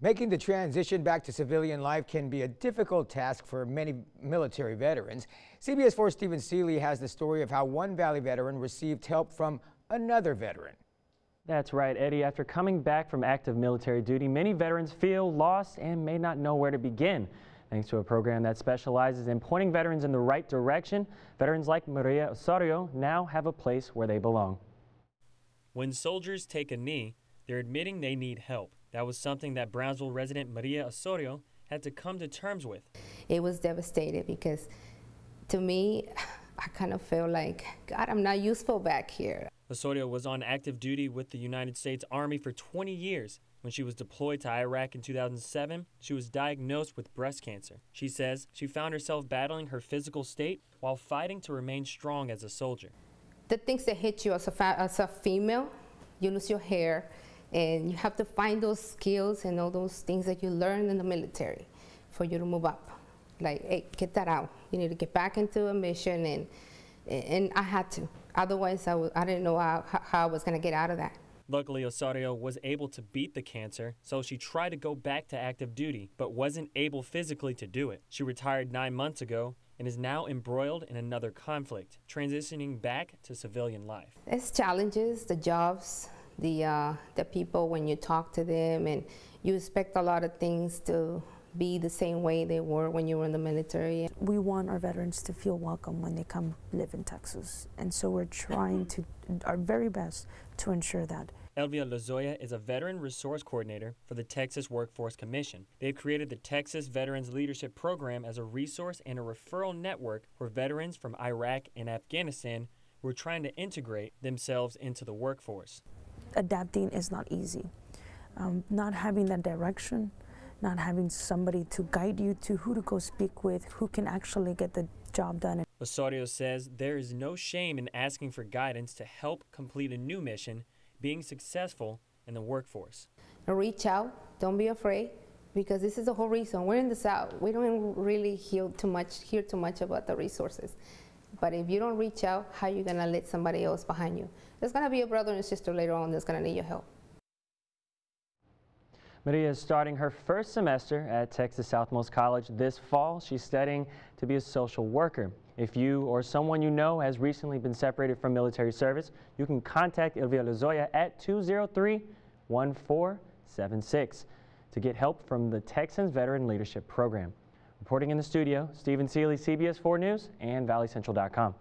Making the transition back to civilian life can be a difficult task for many military veterans. CBS 4's Stephen Seeley has the story of how one Valley veteran received help from another veteran. That's right, Eddie. After coming back from active military duty, many veterans feel lost and may not know where to begin. Thanks to a program that specializes in pointing veterans in the right direction, veterans like Maria Osorio now have a place where they belong. When soldiers take a knee, they're admitting they need help. That was something that Brownsville resident Maria Osorio had to come to terms with. It was devastating because to me, I kind of feel like, God, I'm not useful back here. Osorio was on active duty with the United States Army for 20 years. When she was deployed to Iraq in 2007, she was diagnosed with breast cancer. She says she found herself battling her physical state while fighting to remain strong as a soldier. The things that hit you as a female, you lose your hair, and you have to find those skills and all those things that you learn in the military for you to move up. Like, hey, get that out. You need to get back into a mission, and I had to. Otherwise, I didn't know how I was going to get out of that. Luckily, Osorio was able to beat the cancer, so she tried to go back to active duty, but wasn't able physically to do it. She retired 9 months ago and is now embroiled in another conflict, transitioning back to civilian life. It's challenges, the jobs, the people when you talk to them, and you expect a lot of things to be the same way they were when you were in the military. We want our veterans to feel welcome when they come live in Texas, and so we're trying to our very best to ensure that. Elvia Lozoya is a veteran resource coordinator for the Texas Workforce Commission. They've created the Texas Veterans Leadership Program as a resource and a referral network for veterans from Iraq and Afghanistan who are trying to integrate themselves into the workforce. Adapting is not easy. Not having that direction, not having somebody to guide you to who to go speak with, who can actually get the job done. Osorio says there is no shame in asking for guidance to help complete a new mission, being successful in the workforce. Reach out, don't be afraid, because this is the whole reason. We're in the South. We don't really hear too much about the resources. But if you don't reach out, how are you going to let somebody else behind you? There's going to be a brother and sister later on that's going to need your help. Maria is starting her first semester at Texas Southmost College this fall. She's studying to be a social worker. If you or someone you know has recently been separated from military service, you can contact Elvia Lozoya at 203-1476 to get help from the Texans Veteran Leadership Program. Reporting in the studio, Stephen Seeley, CBS 4 News and ValleyCentral.com.